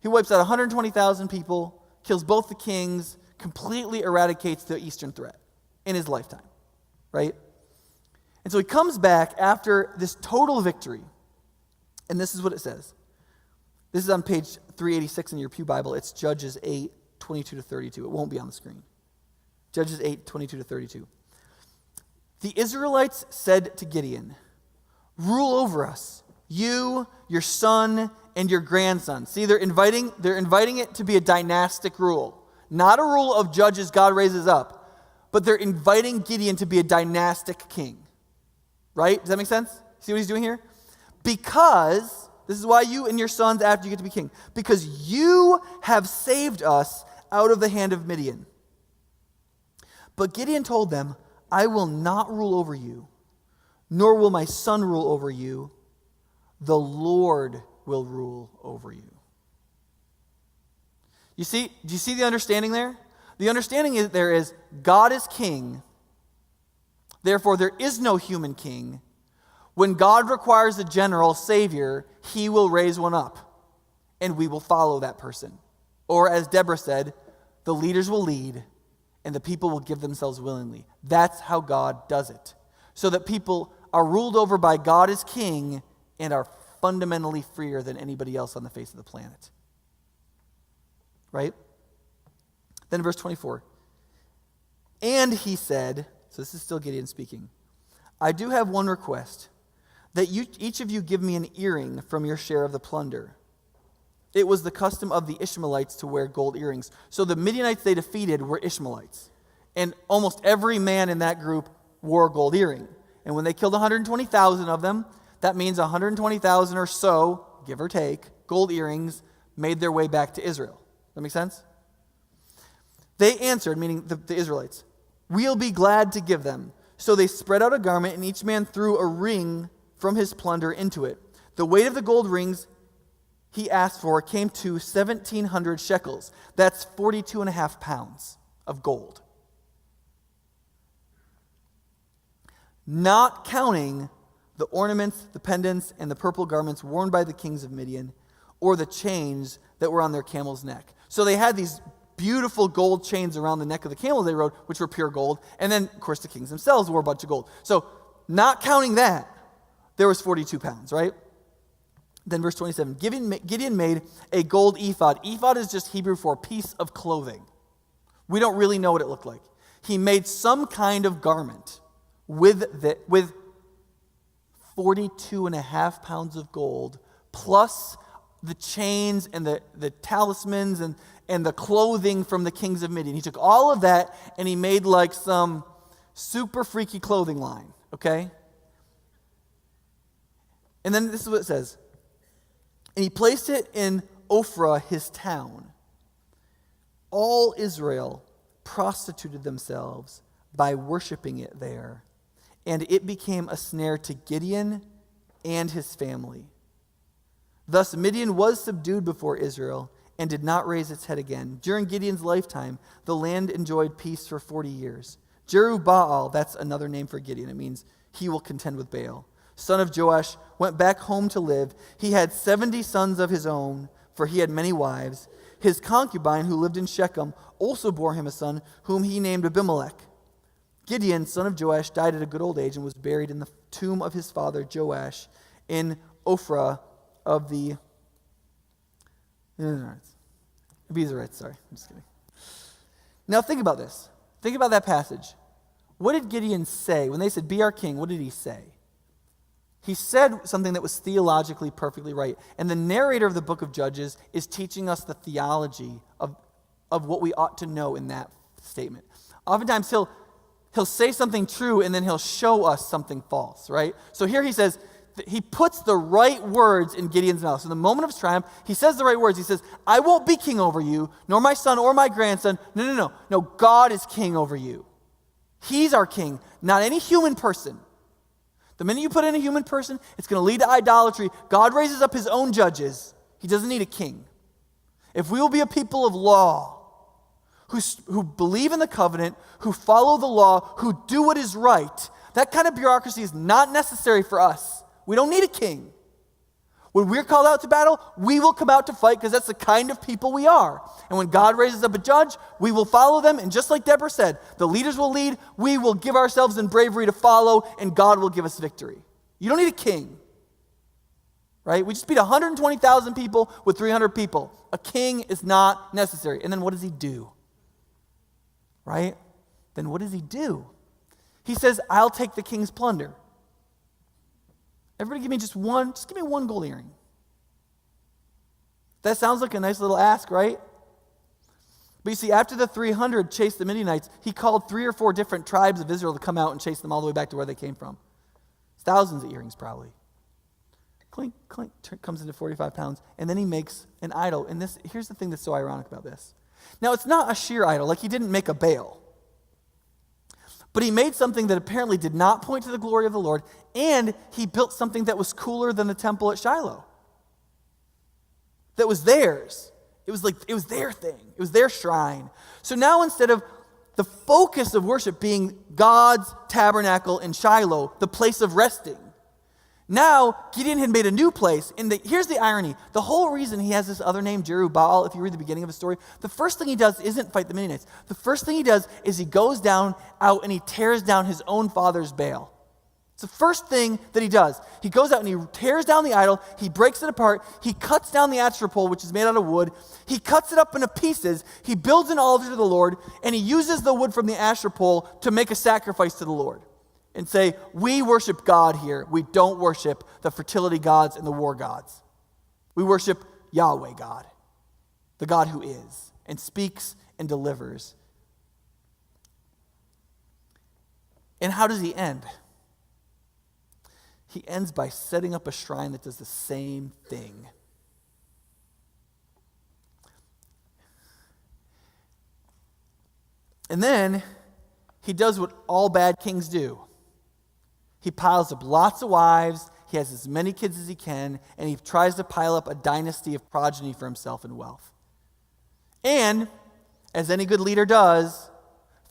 He wipes out 120,000 people, kills both the kings, completely eradicates the eastern threat in his lifetime. Right? And so he comes back after this total victory. And this is what it says. This is on page 386 in your Pew Bible. It's Judges 8, 22 to 32. It won't be on the screen. Judges 8, 22 to 32. The Israelites said to Gideon, "Rule over us, you, your son, and your grandson." See, they're inviting it to be a dynastic rule. Not a rule of judges God raises up, but they're inviting Gideon to be a dynastic king. Right? Does that make sense? See what he's doing here? Because, this is why you and your sons after you get to be king, because you have saved us out of the hand of Midian. But Gideon told them, "I will not rule over you, nor will my son rule over you. The Lord will rule over you." Do you see the understanding there? The understanding is God is king. Therefore, there is no human king. When God requires a general savior, he will raise one up, and we will follow that person. Or as Deborah said, the leaders will lead, and the people will give themselves willingly. That's how God does it. So that people are ruled over by God as king and are fundamentally freer than anybody else on the face of the planet. Right? Then verse 24. And he said, so this is still Gideon speaking, "I do have one request, that each of you give me an earring from your share of the plunder." It was the custom of the Ishmaelites to wear gold earrings. So the Midianites they defeated were Ishmaelites. And almost every man in that group wore a gold earring. And when they killed 120,000 of them, that means 120,000 or so, give or take, gold earrings made their way back to Israel. Does that make sense? They answered, meaning the Israelites, "We'll be glad to give them." So they spread out a garment, and each man threw a ring from his plunder into it. The weight of the gold rings he asked for came to 1,700 shekels. That's 42.5 pounds of gold. Not counting the ornaments, the pendants, and the purple garments worn by the kings of Midian, or the chains that were on their camel's neck. So they had these beautiful gold chains around the neck of the camel they rode, which were pure gold. And then, of course, the kings themselves wore a bunch of gold. So not counting that, there was 42 pounds, right? Then verse 27, Gideon made a gold ephod. Ephod is just Hebrew for a piece of clothing. We don't really know what it looked like. He made some kind of garment with 42.5 pounds of gold, plus the chains and the talismans and the clothing from the kings of Midian. He took all of that and he made like some super freaky clothing line, okay? And then this is what it says. And he placed it in Ophrah, his town. All Israel prostituted themselves by worshiping it there, and it became a snare to Gideon and his family. Thus Midian was subdued before Israel and did not raise its head again. During Gideon's lifetime, the land enjoyed peace for 40 years. Jerubbaal, that's another name for Gideon. It means he will contend with Baal. Son of Joash, went back home to live. He had 70 sons of his own, for he had many wives. His concubine, who lived in Shechem, also bore him a son, whom he named Abimelech. Gideon, son of Joash, died at a good old age and was buried in the tomb of his father Joash in Ophrah of the Abiezrites. Sorry, I'm just kidding. Now think about this. Think about that passage. What did Gideon say? When they said, be our king, what did he say? He said something that was theologically perfectly right. And the narrator of the book of Judges is teaching us the theology of what we ought to know in that statement. Oftentimes he'll say something true and then he'll show us something false, right? So here he says, he puts the right words in Gideon's mouth. So in the moment of his triumph, he says the right words. He says, I won't be king over you, nor my son or my grandson. No, God is king over you. He's our king, not any human person. The minute you put in a human person, it's going to lead to idolatry. God raises up his own judges. He doesn't need a king. If we will be a people of law, who believe in the covenant, who follow the law, who do what is right, that kind of bureaucracy is not necessary for us. We don't need a king. When we're called out to battle, we will come out to fight because that's the kind of people we are. And when God raises up a judge, we will follow them. And just like Deborah said, the leaders will lead, we will give ourselves in bravery to follow, and God will give us victory. You don't need a king, right? We just beat 120,000 people with 300 people. A king is not necessary. And then what does he do? Right? Then what does he do? He says, I'll take the king's plunder. Everybody give me one gold earring. That sounds like a nice little ask, right? But you see, after the 300 chased the Midianites, he called 3 or 4 different tribes of Israel to come out and chase them all the way back to where they came from. It's thousands of earrings probably. Clink, clink, comes into 45 pounds, and then he makes an idol. And here's the thing that's so ironic about this. Now, it's not a sheer idol, like he didn't make a Baal. But he made something that apparently did not point to the glory of the Lord, and he built something that was cooler than the temple at Shiloh. That was theirs. It was their thing. It was their shrine. So now instead of the focus of worship being God's tabernacle in Shiloh, the place of resting, now Gideon had made a new place. And here's the irony. The whole reason he has this other name, Jerubbaal, if you read the beginning of his story, the first thing he does isn't fight the Midianites. The first thing he does is he goes down out and he tears down his own father's Baal. It's the first thing that he does. He goes out and he tears down the idol. He breaks it apart. He cuts down the Asherah pole, which is made out of wood. He cuts it up into pieces. He builds an altar to the Lord, and he uses the wood from the Asherah pole to make a sacrifice to the Lord. And say, we worship God here. We don't worship the fertility gods and the war gods. We worship Yahweh God, the God who is and speaks and delivers. And how does he end? He ends by setting up a shrine that does the same thing. And then he does what all bad kings do. He piles up lots of wives, he has as many kids as he can, and he tries to pile up a dynasty of progeny for himself and wealth. And, as any good leader does,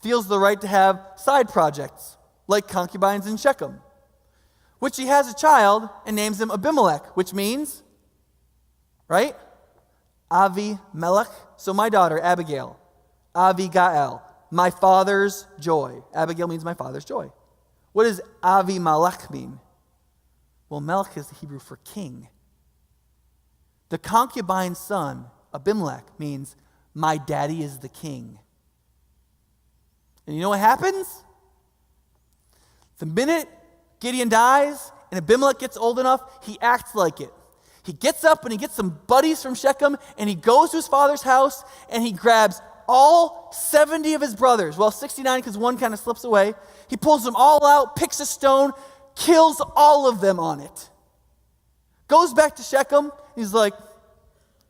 feels the right to have side projects, like concubines in Shechem, which he has a child and names him Abimelech, which means, right? Avi-Melech. So my daughter, Abigail. Avi-Gael, my father's joy. Abigail means my father's joy. What does Avi-Melech mean? Well, Melech is the Hebrew for king. The concubine's son, Abimelech, means my daddy is the king. And you know what happens? The minute Gideon dies and Abimelech gets old enough, he acts like it. He gets up and he gets some buddies from Shechem and he goes to his father's house and he grabs all 70 of his brothers. Well, 69 because one kind of slips away. He pulls them all out, picks a stone, kills all of them on it. Goes back to Shechem. He's like,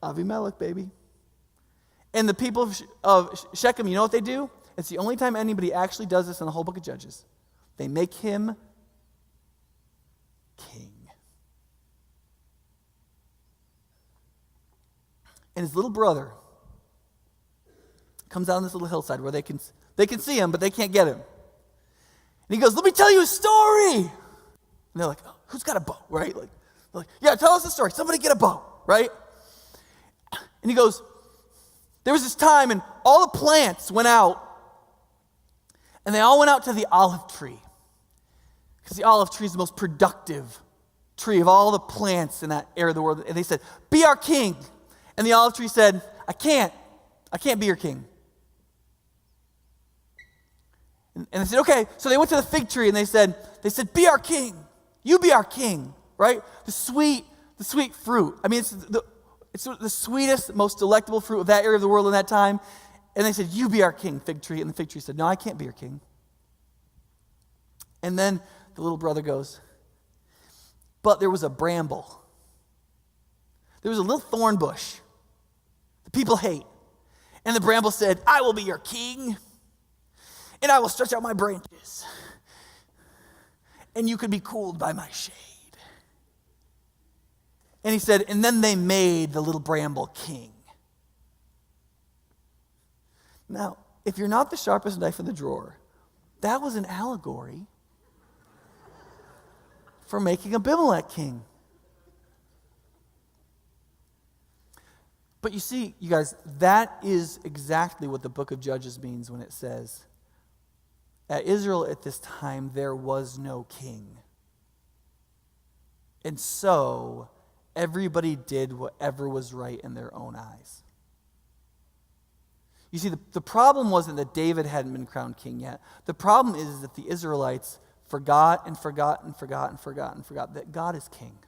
Avimelech, baby. And the people of Shechem, you know what they do? It's the only time anybody actually does this in the whole book of Judges. They make him king. And his little brother comes down this little hillside where they can see him, but they can't get him. And he goes, let me tell you a story. And they're like, oh, who's got a bow, right? Like, they're like, yeah, tell us a story. Somebody get a bow, right? And he goes, there was this time and all the plants went out and they all went out to the olive tree because the olive tree is the most productive tree of all the plants in that area of the world. And they said, be our king. And the olive tree said, I can't be your king. And they said, okay. So they went to the fig tree and they said, be our king. You be our king, right? The sweet fruit. I mean, it's the sweetest, most delectable fruit of that area of the world in that time. And they said, you be our king, fig tree. And the fig tree said, no, I can't be your king. And then the little brother goes, but there was a bramble. There was a little thorn bush that people hate. And the bramble said, I will be your king, and I will stretch out my branches, and you could be cooled by my shade. And he said, and then they made the little bramble king. Now, if you're not the sharpest knife in the drawer, that was an allegory for making Abimelech king. But you see, you guys, that is exactly what the book of Judges means when it says, at Israel at this time, there was no king. And so, everybody did whatever was right in their own eyes. You see, the problem wasn't that David hadn't been crowned king yet. The problem is that the Israelites forgot that God is king.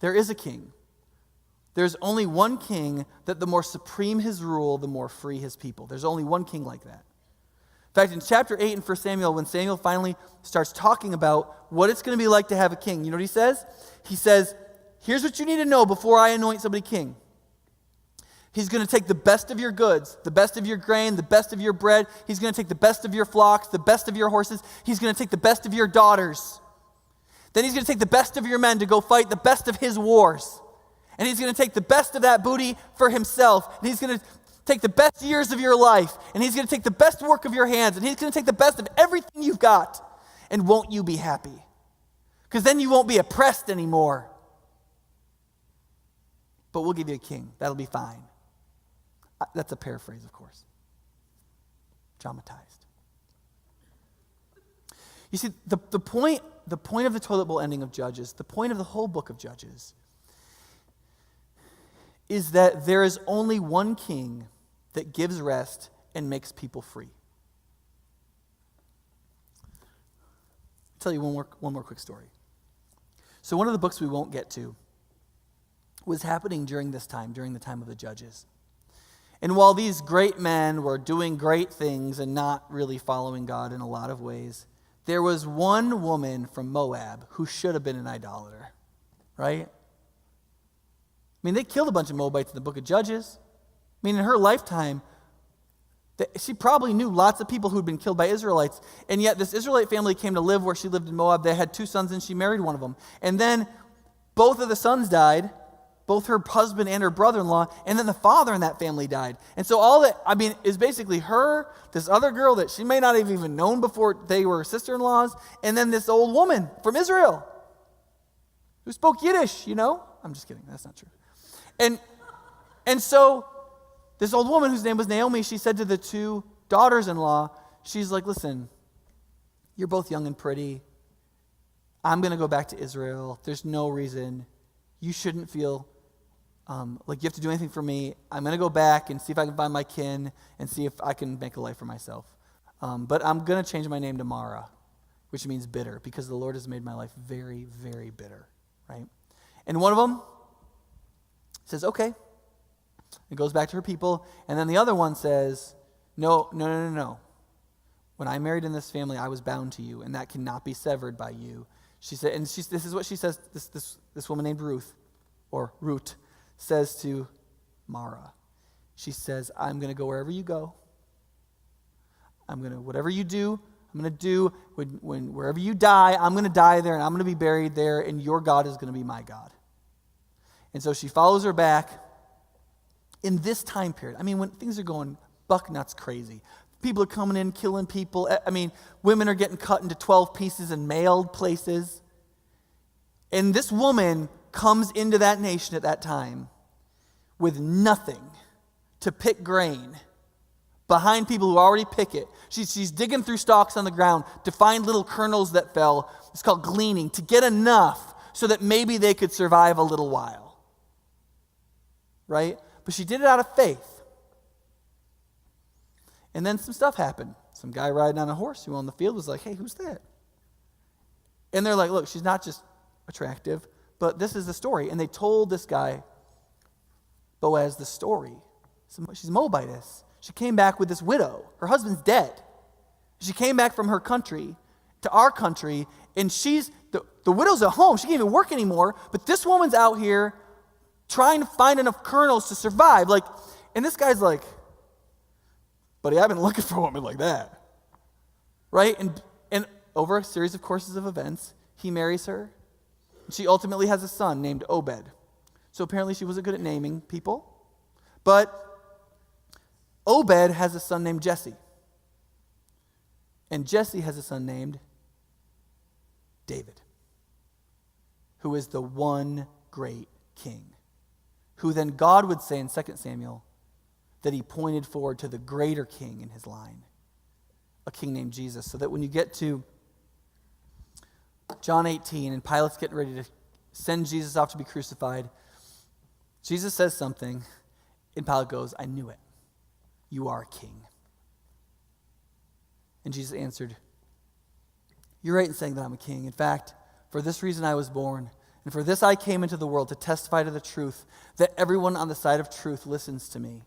There is a king. There's only one king that the more supreme his rule, the more free his people. There's only one king like that. In fact, in chapter 8 in 1 Samuel, when Samuel finally starts talking about what it's going to be like to have a king, you know what he says? He says, here's what you need to know before I anoint somebody king. He's going to take the best of your goods, the best of your grain, the best of your bread. He's going to take the best of your flocks, the best of your horses. He's going to take the best of your daughters. Then he's going to take the best of your men to go fight the best of his wars. And he's going to take the best of that booty for himself. And he's going to take the best years of your life. And he's going to take the best work of your hands. And he's going to take the best of everything you've got. And won't you be happy? Because then you won't be oppressed anymore. But we'll give you a king. That'll be fine. That's a paraphrase, of course. Traumatized. You see, the point of the toilet bowl ending of Judges, the point of the whole book of Judges, is that there is only one king that gives rest and makes people free. I'll tell you one more quick story. So one of the books we won't get to was happening during the time of the Judges. And while these great men were doing great things and not really following God in a lot of ways, there was one woman from Moab who should have been an idolater, right? I mean, they killed a bunch of Moabites in the book of Judges. I mean, in her lifetime, she probably knew lots of people who had been killed by Israelites. And yet this Israelite family came to live where she lived in Moab. They had 2 sons and she married one of them. And then both of the sons died, both her husband and her brother-in-law, and then the father in that family died. And so all that, is basically her, this other girl that she may not have even known before they were sister-in-laws, and then this old woman from Israel who spoke Yiddish, I'm just kidding. That's not true. And so this old woman whose name was Naomi, she said to the 2 daughters-in-law, she's like, listen, you're both young and pretty. I'm going to go back to Israel. There's no reason. You shouldn't feel like you have to do anything for me. I'm going to go back and see if I can find my kin and see if I can make a life for myself. But I'm going to change my name to Mara, which means bitter, because the Lord has made my life very, very bitter, right? And one of them says, okay. It goes back to her people. And then the other one says, no. When I married in this family, I was bound to you, and that cannot be severed by you. She said, and this is what she says, this woman named Ruth, or Root, says to Mara. She says, I'm going to go wherever you go. Whatever you do, I'm going to do. Wherever you die, I'm going to die there, and I'm going to be buried there, and your God is going to be my God. And so she follows her back in this time period. When things are going buck nuts crazy, People are coming in, killing people. I mean, women are getting cut into 12 pieces and mailed places. And this woman comes into that nation at that time with nothing to pick grain behind people who already pick it. She's digging through stalks on the ground to find little kernels that fell. It's called gleaning, to get enough so that maybe they could survive a little while. Right? But she did it out of faith. And then some stuff happened. Some guy riding on a horse who on the field was like, hey, who's that? And they're like, look, she's not just attractive, but this is the story. And they told this guy, Boaz, the story. She's Moabitess. She came back with this widow. Her husband's dead. She came back from her country to our country, and the widow's at home. She can't even work anymore, but this woman's out here trying to find enough kernels to survive. And this guy's like, buddy, I've been looking for a woman like that. Right? And over a series of courses of events, he marries her. She ultimately has a son named Obed. So apparently she wasn't good at naming people. But Obed has a son named Jesse. And Jesse has a son named David, who is the one great king, who then God would say in 2 Samuel that he pointed forward to the greater king in his line, a king named Jesus. So that when you get to John 18 and Pilate's getting ready to send Jesus off to be crucified, Jesus says something, and Pilate goes, I knew it. You are a king. And Jesus answered, you're right in saying that I'm a king. In fact, for this reason I was born, and for this I came into the world, to testify to the truth, that everyone on the side of truth listens to me.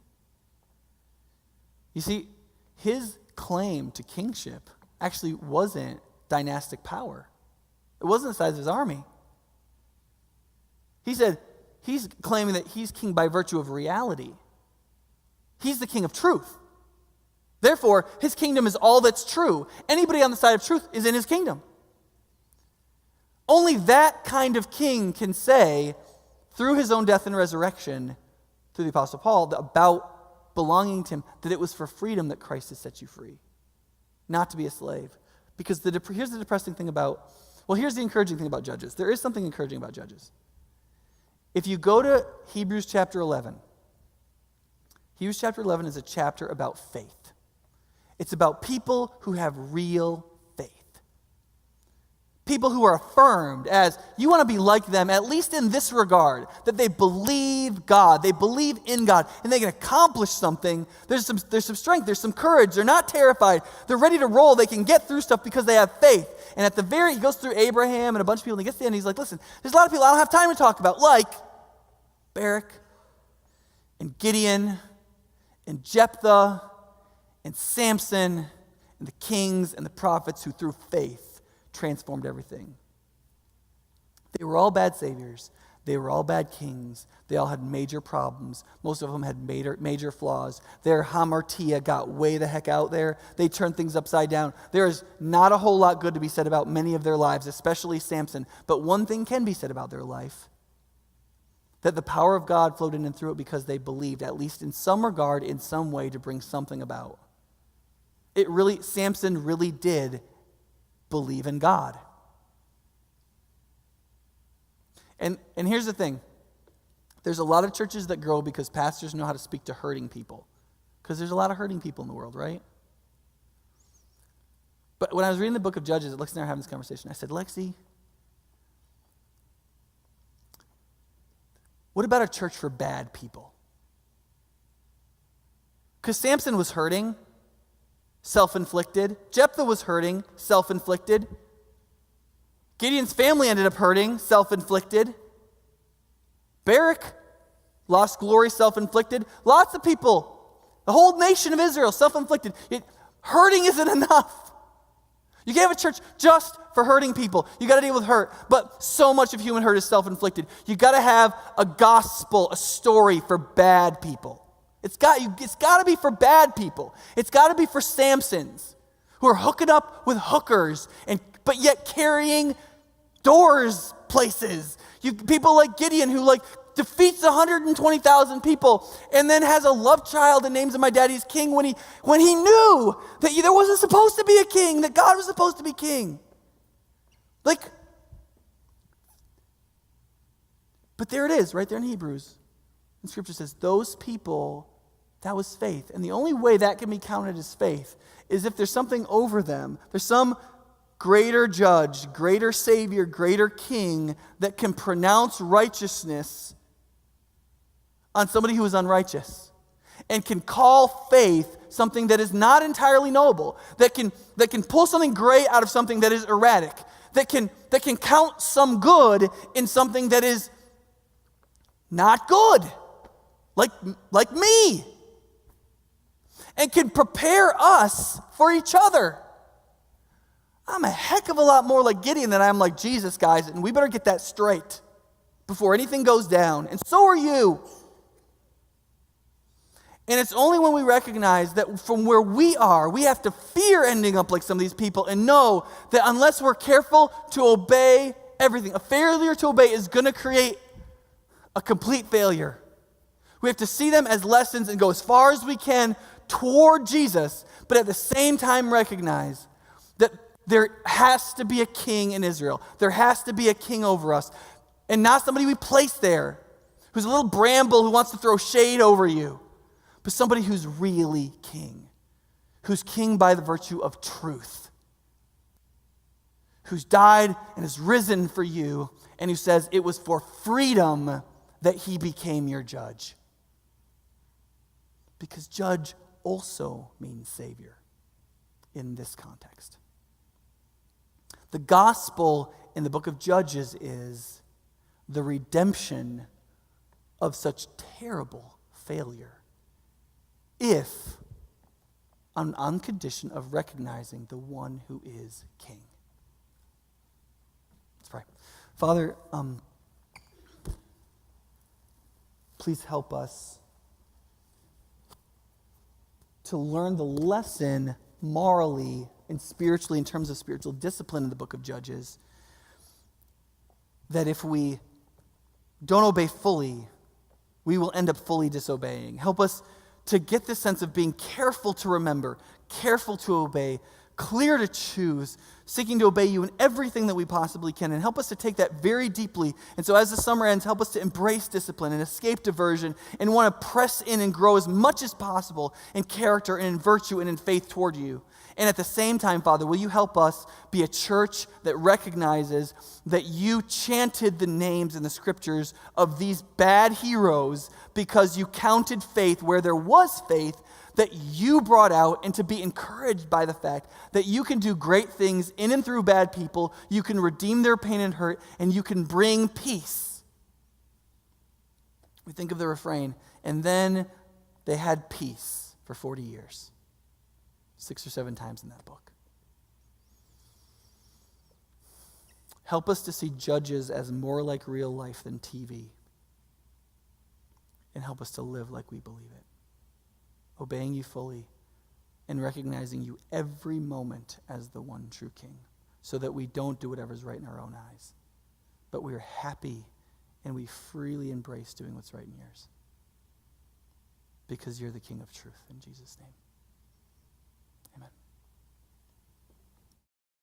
You see, his claim to kingship actually wasn't dynastic power. It wasn't the size of his army. He said he's claiming that he's king by virtue of reality. He's the king of truth. Therefore, his kingdom is all that's true. Anybody on the side of truth is in his kingdom. Only that kind of king can say, through his own death and resurrection, through the Apostle Paul, about belonging to him, that it was for freedom that Christ has set you free, not to be a slave. Because here's the depressing thing about, here's the encouraging thing about Judges. There is something encouraging about Judges. If you go to Hebrews chapter 11, Hebrews chapter 11 is a chapter about faith. It's about people who have real faith. People who are affirmed as, you want to be like them, at least in this regard, that they believe God, they believe in God, and they can accomplish something. There's some strength, there's some courage, they're not terrified, they're ready to roll, they can get through stuff because they have faith. And at the he goes through Abraham and a bunch of people, and he gets to the end, he's like, listen, there's a lot of people I don't have time to talk about, like Barak, and Gideon, and Jephthah, and Samson, and the kings and the prophets who through faith transformed everything. They were all bad saviors. They were all bad kings. They all had major problems. Most of them had major flaws. Their hamartia got way the heck out there. They turned things upside down. There is not a whole lot good to be said about many of their lives, especially Samson. But one thing can be said about their life, that the power of God flowed in and through it because they believed, at least in some regard, in some way, to bring something about. Samson really did believe in God. And here's the thing. There's a lot of churches that grow because pastors know how to speak to hurting people. Because there's a lot of hurting people in the world, right? But when I was reading the book of Judges, Lexi and I were having this conversation. I said, Lexi, what about a church for bad people? Because Samson was hurting, self-inflicted. Jephthah was hurting, self-inflicted. Gideon's family ended up hurting, self-inflicted. Barak lost glory, self-inflicted. Lots of people, the whole nation of Israel, self-inflicted. Hurting isn't enough. You can't have a church just for hurting people. You got to deal with hurt. But so much of human hurt is self-inflicted. You got to have a gospel, a story for bad people. It's got to be for bad people. It's got to be for Samsons who are hooking up with hookers but yet carrying doors places. People like Gideon who defeats 120,000 people, and then has a love child and names him my daddy's king when he knew that there wasn't supposed to be a king, that God was supposed to be king. Like, but there it is, right there in Hebrews. And Scripture says, those people, that was faith. And the only way that can be counted as faith is if there's something over them. There's some greater judge, greater savior, greater king that can pronounce righteousness on somebody who is unrighteous, and can call faith something that is not entirely knowable, that can pull something great out of something that is erratic, that can count some good in something that is not good, like me, and can prepare us for each other. I'm a heck of a lot more like Gideon than I am like Jesus, guys, and we better get that straight before anything goes down. And so are you. And it's only when we recognize that from where we are, we have to fear ending up like some of these people and know that unless we're careful to obey everything, a failure to obey is going to create a complete failure. We have to see them as lessons and go as far as we can toward Jesus, but at the same time recognize that there has to be a king in Israel. There has to be a king over us, and not somebody we place there who's a little bramble who wants to throw shade over you, but somebody who's really king, who's king by the virtue of truth, who's died and has risen for you, and who says it was for freedom that he became your judge. Because judge also means savior in this context. The gospel in the book of Judges is the redemption of such terrible failure, if on condition of recognizing the one who is king. Let's pray. Father, please help us to learn the lesson morally and spiritually in terms of spiritual discipline in the book of Judges, that if we don't obey fully, we will end up fully disobeying. Help us to get this sense of being careful to remember, careful to obey, clear to choose, seeking to obey you in everything that we possibly can, and help us to take that very deeply. And so as the summer ends, help us to embrace discipline and escape diversion and want to press in and grow as much as possible in character and in virtue and in faith toward you. And at the same time, Father, will you help us be a church that recognizes that you chanted the names in the scriptures of these bad heroes because you counted faith where there was faith that you brought out, and to be encouraged by the fact that you can do great things in and through bad people, you can redeem their pain and hurt, and you can bring peace. We think of the refrain, and then they had peace for 40 years. 6 or 7 times in that book. Help us to see Judges as more like real life than TV. And help us to live like we believe it. Obeying you fully and recognizing you every moment as the one true King, so that we don't do whatever's right in our own eyes, but we are happy and we freely embrace doing what's right in yours, because you're the King of truth. In Jesus' name.